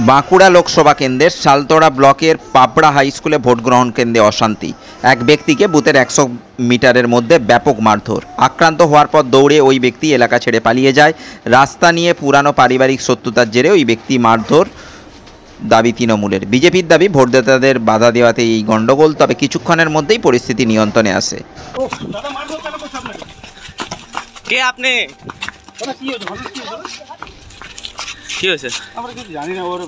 বাঁকুড়া লোকসভা কেন্দ্রের শালতোড়া ব্লকের পাবড়া হাই স্কুলে ভোট গ্রহণ কেন্দ্রে অশান্তি। এক ব্যক্তিকে বুথের 100 মিটারের মধ্যে ব্যাপক মারধর। আক্রান্ত হওয়ার পর দৌড়ে ওই ব্যক্তি এলাকা ছেড়ে পালিয়ে যায়। রাস্তা নিয়ে পুরানো পারিবারিক শত্রুতার জেরে ওই ব্যক্তি মারধর দাবি তৃণমূলের। বিজেপির দাবি ভোটদাতাদের বাধা দেওয়াতে এই গন্ডগোল, তবে কিছুক্ষণের মধ্যেই পরিস্থিতি নিয়ন্ত্রণে আসে। কে আপনি? কি হয়েছে? আমরা কিছু জানি না। ওর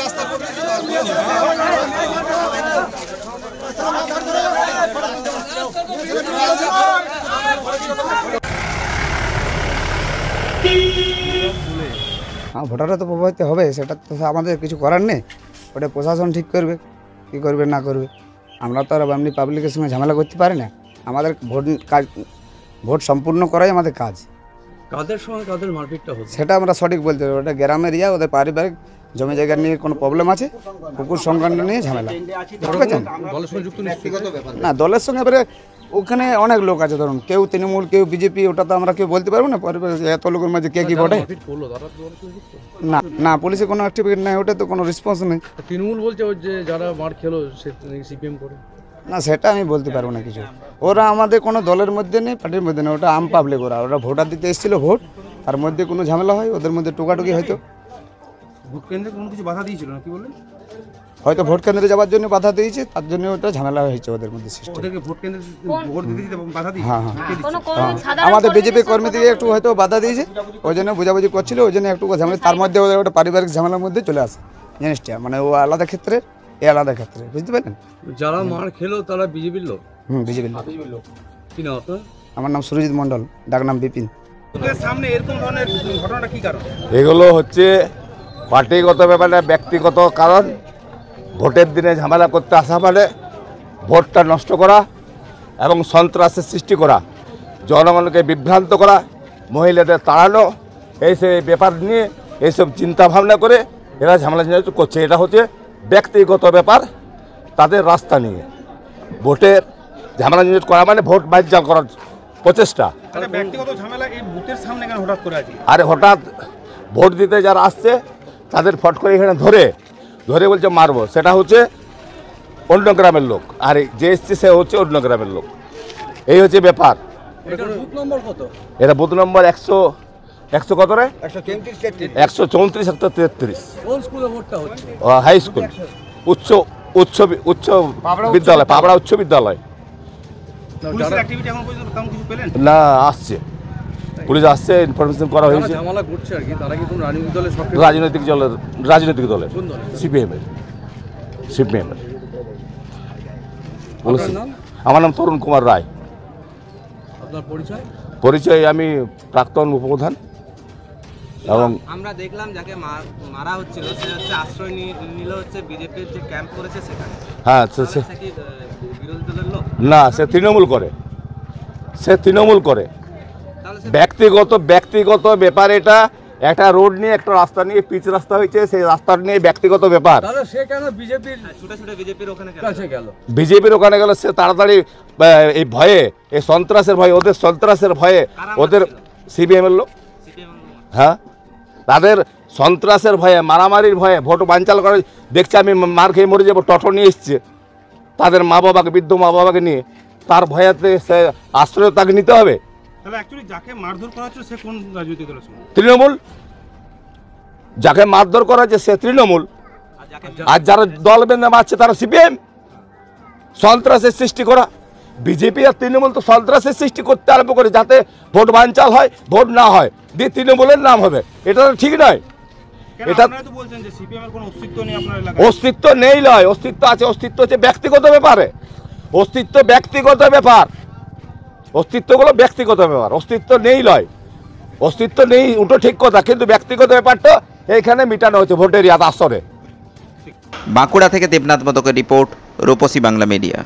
রাস্তা হ্যাঁ, ভোটাররা তো প্রভাবিত হবে, সেটা তো আমাদের কিছু করার নেই। ওটা প্রশাসন ঠিক করবে, কী করবে না করবে। আমরা তো আর এমনি পাবলিকের সঙ্গে ঝামেলা করতে পারি না। আমাদের ভোট সম্পূর্ণ করাই আমাদের কাজ। কাদের সঙ্গে কাদের মারপিটটা হচ্ছে সেটা আমরা সঠিক বলতে পারি। ওটা গ্রামের ওদের পারিবারিক জমি জায়গা নিয়ে কোনো প্রবলেম আছে, কুকুর সংক্রান্ত নিয়ে ঝামেলা। না, দলের সঙ্গে এবারে ওখানে অনেক লোক আছে, ধরুন কেউ তৃণমূল, কেউ বিজেপি, ওটা তো আমরা কেউ বলতে পারবো না। এত লোকের মাঝে কে কি ভোটে না না, পুলিশের কোনো অ্যাক্টিভিটি নেই, ওটা তো কোনো রেসপন্স নেই। তৃণমূল বলছে যে যারা মার খেলো সে সিপিএম করে না, সেটা আমি বলতে পারবো না কিছু। ওরা আমাদের কোনো দলের মধ্যে নেই, পার্টির মধ্যে নেই। ওটা আম পাবলিক, ওরা ভোটার দিতে এসেছিলো ভোট, তার মধ্যে কোনো ঝামেলা হয়, ওদের মধ্যে টুকাটুকি হয়তো। ভোট কেন্দ্রে কোনো কিছু বাধা দিয়েছিল না, কি বললেন? হয়তো ভোট কেন্দ্রে যাওয়ার জন্য বাধা দিয়েছে, তার জন্য ওটা ঝামেলা হয়েছে ওদের মধ্যে সৃষ্টি। ওদেরকে ভোট কেন্দ্রে ভোট দিতে বাধা দিয়েছে? হ্যাঁ হ্যাঁ, আমাদের বিজেপি কর্মী থেকে একটু হয়তো বাধা দিয়েছে, ওই জন্য বোঝাবুঝি করছিল, ওই জন্য একটু ঝামেলা। তার মধ্যে ওদের ওটা পারিবারিক ঝামেলার মধ্যে চলে আসে জিনিসটা, মানে ও আলাদা ক্ষেত্রে, এ আলাদা ক্ষেত্রে, বুঝতে পারলেন? যারা মার খেলো তারা বিজেপির লোক? বিজেপির লোক। কি নাম আপনার? আমার নাম সুরজিৎ মণ্ডল, ডাক নাম বিপিন। সামনে এরকম ধরনের ঘটনাটা কি কারণ? এগুলো হচ্ছে পার্টিগত ব্যাপারে, ব্যক্তিগত কারণ। ভোটের দিনে ঝামেলা করতে আসা মানে ভোটটা নষ্ট করা এবং সন্ত্রাসের সৃষ্টি করা, জনগণকে বিভ্রান্ত করা, মহিলাদের তাড়ানো, এইসব ব্যাপার নিয়ে এইসব চিন্তা ভাবনা করে এরা ঝামেলা করছে। এটা হচ্ছে ব্যক্তিগত ব্যাপার, তাদের রাস্তা নিয়ে ভোটের ঝামেলা করা মানে ভোট বানচাল করার প্রচেষ্টা। ব্যক্তিগত ঝামেলা এই বুথের সামনে কেন হঠাৎ করে আছে? আরে হঠাৎ ভোট দিতে যারা আসছে তাদের ফট করে এখানে ধরে বলছে মারবো, সেটা হচ্ছে অন্য গ্রামের লোক, আর যে এসছে সে হচ্ছে অন্য গ্রামের লোক। এই হচ্ছে ব্যাপার। বুথ নম্বর কত? এটা বুথ নম্বর 100 কত রে? 134 133। কোন স্কুলে ভোটটা হচ্ছে? হাই স্কুল, উচ্চ বিদ্যালয়, পাবড়া উচ্চ বিদ্যালয়। পুলিশের অ্যাক্টিভিটি এখন পর্যন্ত তেমন কিছু পেলেন না? আসছে, পুলিশ আসছে, ইনফরমেশন করা হয়েছে। ঝামেলা করছে আর কি, তারা কি কোনো রাজনৈতিক দলের সক্রিয়? রাজনৈতিক দলের সিপিএমের। আমার নাম তরুণ কুমার রায়। আপনার পরিচয় আমি প্রাক্তন উপপ্রধান। এবং আমরা দেখলাম যাকে মারা হচ্ছিল সে হচ্ছে আশ্রয় নিল হচ্ছে বিজেপির যে ক্যাম্প করেছে সেখানে। হ্যাঁ, বিরোধী দলের লোক না, সে তৃণমূল করে। ব্যক্তিগত ব্যাপার এটা। একটা রোড নিয়ে, একটা রাস্তা নিয়ে, পিচ রাস্তা হয়েছে, সেই রাস্তা নিয়ে ব্যক্তিগত ব্যাপার। সে কেন বিজেপির বিজেপির ওখানে গেল? সে তাড়াতাড়ি এই ভয়ে, এই সন্ত্রাসের ভয়ে, ওদের সন্ত্রাসের ভয়ে, ওদের সিপিএমের লোক। হ্যাঁ, তাদের সন্ত্রাসের ভয়ে, মারামারির ভয়ে, ভোট বানচাল করে দেখছে আমি মার খেয়ে মরে যাবো, টোটো নিয়ে এসছে তাদের মা বাবাকে, বৃদ্ধ মা বাবাকে নিয়ে, তার ভয়েতে সে আশ্রয় তাকে নিতে হবে। তাহলে অ্যাকচুয়ালি যাকে মারধর করা হচ্ছে সে কোন রাজনৈতিক দলের? তৃণমূল। যাকে মারধর করা হচ্ছে সে তৃণমূল, আর যারা দল বেঁধে মারছে তারা সিপিএম। সন্ত্রাসের সৃষ্টি করা, বিজেপি আর তৃণমূল তো সন্ত্রাসের সৃষ্টি করতে আরম্ভ করে যাতে ভোট বানচাল হয়, ভোট না হয়, দিয়ে তৃণমূলের নাম হবে। এটা তো ঠিক নয়। এটা বলছেন যে সিপিএম এর কোনো অস্তিত্ব নেই আপনার এলাকায়? অস্তিত্ব নেই নয়, অস্তিত্ব আছে। অস্তিত্ব হচ্ছে ব্যক্তিগত ব্যাপারে। অস্তিত্বগুলো ব্যক্তিগত ব্যাপার, অস্তিত্ব নেই নয়। অস্তিত্ব নেই ওটা ঠিক কথা, কিন্তু ব্যক্তিগত ব্যাপারটা এইখানে মিটানো হচ্ছে ভোটের আসরে। বাঁকুড়া থেকে দেবনাথ মতকের রিপোর্ট, রূপসী বাংলা মিডিয়া।